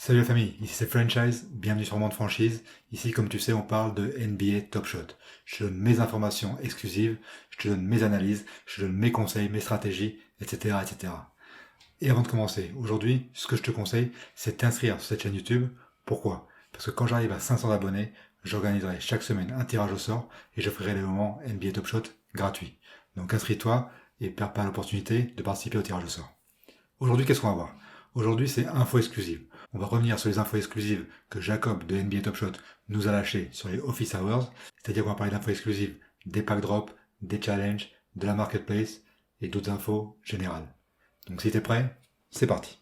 Salut la famille, ici c'est Franchise, bienvenue sur Monde Franchise. Ici, comme tu sais, on parle de NBA Top Shot. Je te donne mes informations exclusives, je te donne mes analyses, je te donne mes conseils, mes stratégies, etc., etc. Et avant de commencer, aujourd'hui, ce que je te conseille, c'est de t'inscrire sur cette chaîne YouTube. Pourquoi? Parce que quand j'arrive à 500 abonnés, j'organiserai chaque semaine un tirage au sort et j'offrirai les moments NBA Top Shot gratuits. Donc inscris-toi et perds pas l'opportunité de participer au tirage au sort. Aujourd'hui, qu'est-ce qu'on va voir? Aujourd'hui, c'est info exclusive. On va revenir sur les infos exclusives que Jacob de NBA Top Shot nous a lâchées sur les Office Hours. C'est-à-dire qu'on va parler d'infos exclusives, des pack drops, des challenges, de la marketplace et d'autres infos générales. Donc si t'es prêt, c'est parti.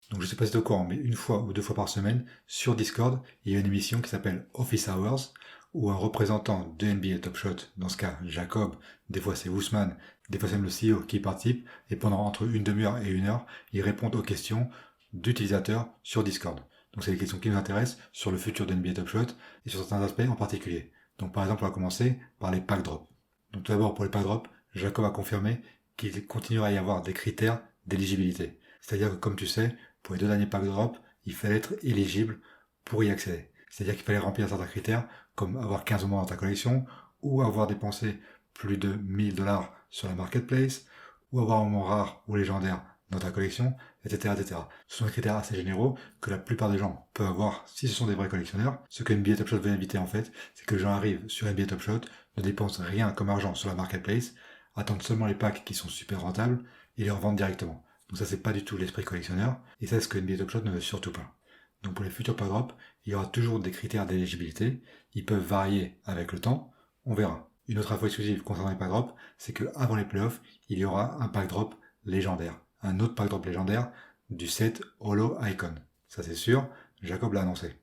Donc je sais pas si t'es au courant, mais une fois ou deux fois par semaine, sur Discord, il y a une émission qui s'appelle Office Hours, où un représentant de NBA Top Shot, dans ce cas Jacob, des fois c'est Ousmane, des fois c'est même le CEO qui participe, et pendant entre une demi-heure et une heure, ils répondent aux questions d'utilisateurs sur Discord. Donc c'est des questions qui nous intéressent sur le futur de NBA Top Shot et sur certains aspects en particulier. Donc par exemple, on va commencer par les pack drops. Donc tout d'abord pour les pack drops, Jacob a confirmé qu'il continuera à y avoir des critères d'éligibilité. C'est-à-dire que comme tu sais, pour les deux derniers pack drop, il fallait être éligible pour y accéder. C'est-à-dire qu'il fallait remplir certains critères, comme avoir 15 moments dans ta collection, ou avoir dépensé plus de 1000 $ sur la marketplace, ou avoir un moment rare ou légendaire dans ta collection, etc., etc. Ce sont des critères assez généraux que la plupart des gens peuvent avoir si ce sont des vrais collectionneurs. Ce que NBA Top Shot veut éviter en fait, c'est que les gens arrivent sur NBA Top Shot, ne dépensent rien comme argent sur la marketplace, attendent seulement les packs qui sont super rentables et les revendent directement. Donc ça, c'est pas du tout l'esprit collectionneur, et ça, c'est ce que NBA Top Shot ne veut surtout pas. Donc pour les futurs pack drops, il y aura toujours des critères d'éligibilité, ils peuvent varier avec le temps, on verra. Une autre info exclusive concernant les pack drops, c'est que avant les playoffs, il y aura un pack drop légendaire, un autre pack drop légendaire du set Holo Icon. Ça c'est sûr, Jacob l'a annoncé.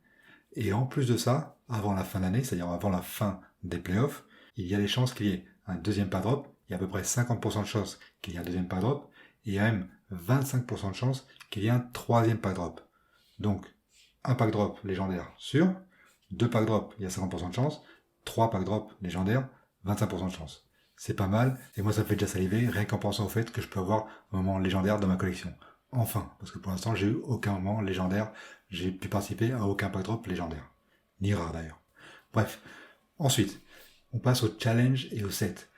Et en plus de ça, avant la fin d'année, c'est-à-dire avant la fin des playoffs, il y a des chances qu'il y ait un deuxième pack drop, il y a à peu près 50% de chances qu'il y ait un deuxième pack drop, et il y a même 25% de chances qu'il y ait un troisième pack drop. Donc, un pack drop légendaire sûr, deux pack drop, il y a 50% de chance, trois pack drop légendaires, 25% de chance. C'est pas mal, et moi ça me fait déjà saliver, rien qu'en pensant au fait que je peux avoir un moment légendaire dans ma collection. Enfin, parce que pour l'instant j'ai eu aucun moment légendaire, j'ai pu participer à aucun pack drop légendaire. Ni rare d'ailleurs. Bref, ensuite, on passe au challenge et au set.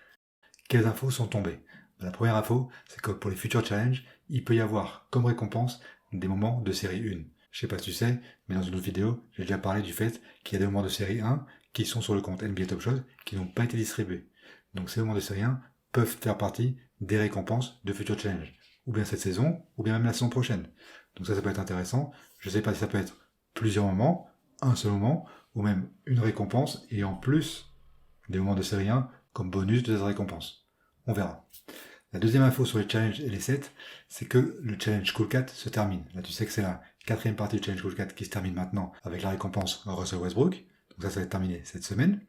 Quelles infos sont tombées? La première info, c'est que pour les futurs challenges, il peut y avoir comme récompense des moments de série 1. Je sais pas si tu sais, mais dans une autre vidéo, j'ai déjà parlé du fait qu'il y a des moments de série 1 qui sont sur le compte NBA Top Shot qui n'ont pas été distribués. Donc ces moments de série 1 peuvent faire partie des récompenses de futurs challenges. Ou bien cette saison, ou bien même la saison prochaine. Donc ça peut être intéressant. Je sais pas si ça peut être plusieurs moments, un seul moment, ou même une récompense, et en plus des moments de série 1 comme bonus de cette récompense. On verra. La deuxième info sur les challenges et les sets, c'est que le challenge Cool Cat se termine. Là, tu sais que c'est la quatrième partie du challenge Cool Cat qui se termine maintenant avec la récompense Russell Westbrook. Donc ça va être terminé cette semaine.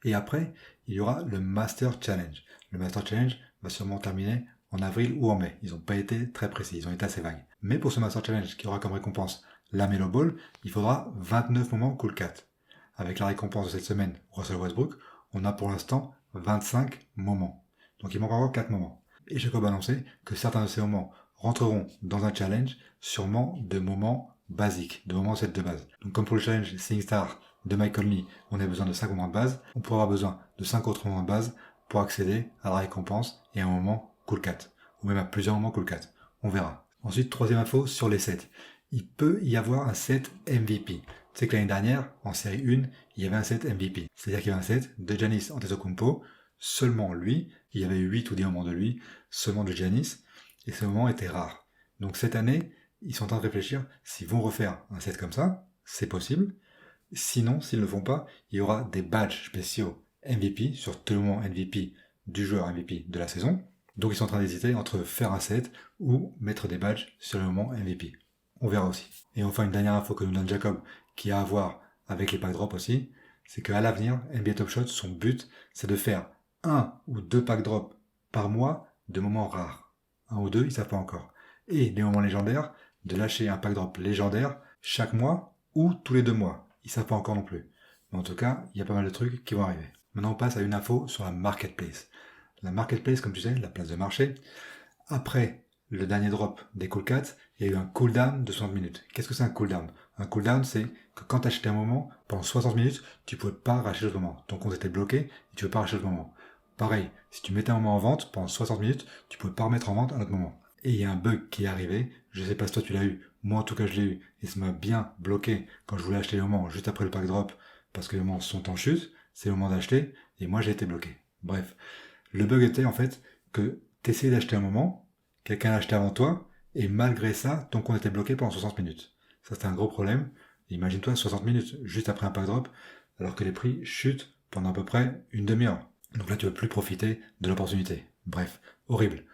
Et après, il y aura le Master Challenge. Le Master Challenge va sûrement terminer en avril ou en mai. Ils n'ont pas été très précis, ils ont été assez vagues. Mais pour ce Master Challenge qui aura comme récompense la Melo Ball, il faudra 29 moments Cool Cat. Avec la récompense de cette semaine, Russell Westbrook, on a pour l'instant 25 moments. Donc il manque encore 4 moments. Et Jacob a annoncé que certains de ces moments rentreront dans un challenge, sûrement de moments basiques, de moments 7 de base. Donc comme pour le challenge Sing Star de Mike Conley, on a besoin de 5 moments de base, on pourra avoir besoin de 5 autres moments de base pour accéder à la récompense et à un moment Cool Cat. Ou même à plusieurs moments Cool Cat. On verra. Ensuite, troisième info sur les sets. Il peut y avoir un set MVP. Tu sais que l'année dernière, en série 1, il y avait un set MVP. C'est-à-dire qu'il y avait un set de Giannis Antetokounmpo, seulement lui, il y avait 8 ou 10 moments de lui, seulement de Giannis, et ce moment était rare. Donc cette année, ils sont en train de réfléchir s'ils vont refaire un set comme ça, c'est possible. Sinon, s'ils ne le font pas, il y aura des badges spéciaux MVP sur tout le moment MVP du joueur MVP de la saison. Donc ils sont en train d'hésiter entre faire un set ou mettre des badges sur le moment MVP. On verra aussi. Et enfin, une dernière info que nous donne Jacob, qui a à voir avec les pack drops aussi, c'est qu'à l'avenir, NBA Top Shot, son but, c'est de faire un ou deux pack drops par mois de moments rares. Un ou deux, ils savent pas encore. Et des moments légendaires, de lâcher un pack drop légendaire chaque mois ou tous les 2 mois. Ils savent pas encore non plus. Mais en tout cas, il y a pas mal de trucs qui vont arriver. Maintenant, on passe à une info sur la marketplace. La marketplace, comme tu sais, la place de marché, après le dernier drop des Coolcats, il y a eu un cooldown de 60 minutes. Qu'est-ce que c'est un cooldown? Un cooldown, c'est que quand tu achetais un moment, pendant 60 minutes, tu pouvais pas racheter le moment. Ton compte était bloqué et tu pouvais pas racheter le moment. Pareil, si tu mettais un moment en vente, pendant 60 minutes, tu pouvais pas remettre en vente un autre moment. Et il y a un bug qui est arrivé, je sais pas si toi tu l'as eu, moi en tout cas je l'ai eu, et ça m'a bien bloqué quand je voulais acheter le moment juste après le pack drop, parce que les moments sont en chute, c'est le moment d'acheter, et moi j'ai été bloqué. Bref, le bug était en fait que tu essayais d'acheter un moment, quelqu'un l'a acheté avant toi, et malgré ça, ton compte était bloqué pendant 60 minutes. Ça c'était un gros problème. Imagine-toi 60 minutes, juste après un pack drop, alors que les prix chutent pendant à peu près une demi-heure. Donc là tu ne peux plus profiter de l'opportunité. Bref, horrible.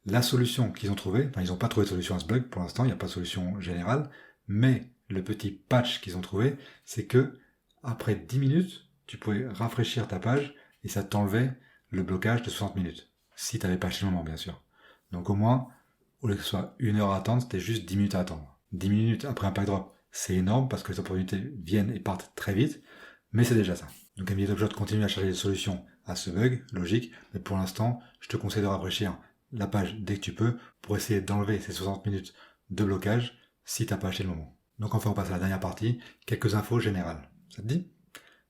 La solution qu'ils ont trouvée, enfin ils n'ont pas trouvé de solution à ce bug pour l'instant, il n'y a pas de solution générale, mais le petit patch qu'ils ont trouvé, c'est que après 10 minutes, tu pouvais rafraîchir ta page et ça t'enlevait le blocage de 60 minutes. Si tu n'avais pas acheté le moment, bien sûr. Donc au moins, au lieu que ce soit 1 heure à attendre, c'était juste 10 minutes à attendre. 10 minutes après un pack drop, c'est énorme parce que les opportunités viennent et partent très vite, mais c'est déjà ça. Donc NBA Top Shot continue à chercher des solutions à ce bug, logique, mais pour l'instant, je te conseille de rafraîchir la page dès que tu peux pour essayer d'enlever ces 60 minutes de blocage si t'as pas acheté le moment. Donc enfin on passe à la dernière partie, quelques infos générales. Ça te dit?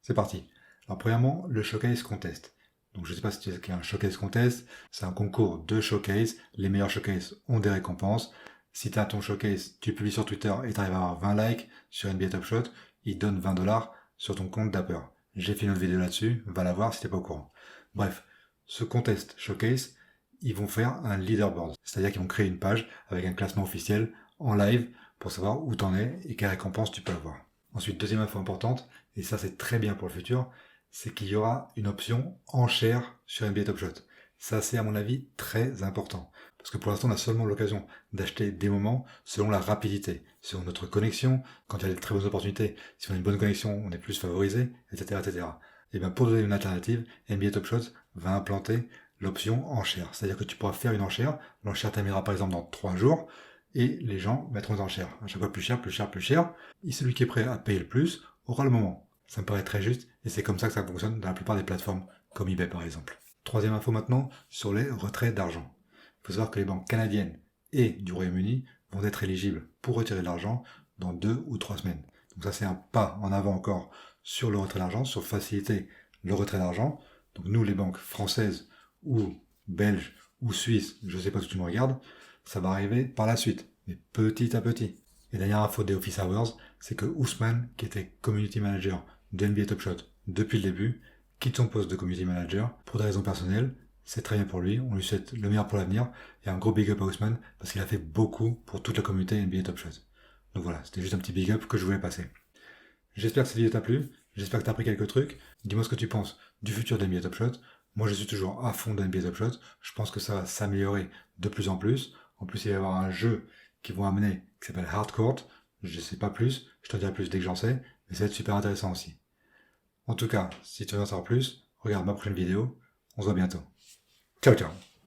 C'est parti. Alors premièrement, le Showcase Contest. Donc je sais pas si tu sais ce qu'est un Showcase Contest, c'est un concours de showcase, les meilleurs showcases ont des récompenses. Si tu as ton showcase, tu publies sur Twitter et tu arrives à avoir 20 likes sur NBA Top Shot, ils donnent $20 sur ton compte Dapper. J'ai fait une autre vidéo là-dessus, va la voir si t'es pas au courant. Bref, ce contest showcase, ils vont faire un leaderboard. C'est-à-dire qu'ils vont créer une page avec un classement officiel en live pour savoir où t'en es et quelle récompense tu peux avoir. Ensuite, deuxième info importante, et ça c'est très bien pour le futur, c'est qu'il y aura une option enchère sur NBA Top Shot. Ça c'est à mon avis très important. Parce que pour l'instant on a seulement l'occasion d'acheter des moments selon la rapidité, selon notre connexion, quand il y a des très bonnes opportunités, si on a une bonne connexion on est plus favorisé, etc. etc. Et bien pour donner une alternative, NBA Top Shot va implanter l'option enchère. C'est-à-dire que tu pourras faire une enchère, l'enchère terminera par exemple dans 3 jours, et les gens mettront des enchères. À chaque fois plus cher, plus cher, plus cher, et celui qui est prêt à payer le plus aura le moment. Ça me paraît très juste, et c'est comme ça que ça fonctionne dans la plupart des plateformes, comme eBay par exemple. Troisième info maintenant, sur les retraits d'argent. Il faut savoir que les banques canadiennes et du Royaume-Uni vont être éligibles pour retirer de l'argent dans 2 ou 3 semaines. Donc ça c'est un pas en avant encore sur le retrait d'argent, sur faciliter le retrait d'argent. Donc nous les banques françaises ou belges ou suisses, je ne sais pas où tu me regardes, ça va arriver par la suite, mais petit à petit. Et dernière info des Office Hours, c'est que Ousmane, qui était community manager de NBA Top Shot depuis le début, quitte son poste de community manager pour des raisons personnelles. C'est très bien pour lui, on lui souhaite le meilleur pour l'avenir, et un gros big up à Ousmane, parce qu'il a fait beaucoup pour toute la communauté NBA Top Shot. Donc voilà, c'était juste un petit big up que je voulais passer. J'espère que cette vidéo t'a plu, j'espère que t'as appris quelques trucs, dis-moi ce que tu penses du futur de NBA Top Shot. Moi je suis toujours à fond de NBA Top Shot, je pense que ça va s'améliorer de plus en plus. En plus il va y avoir un jeu qui vont amener, qui s'appelle Hardcourt, je sais pas plus, je t'en dirai plus dès que j'en sais, mais ça va être super intéressant aussi. En tout cas, si tu veux en savoir plus, regarde ma prochaine vidéo, on se voit bientôt. Ciao ciao.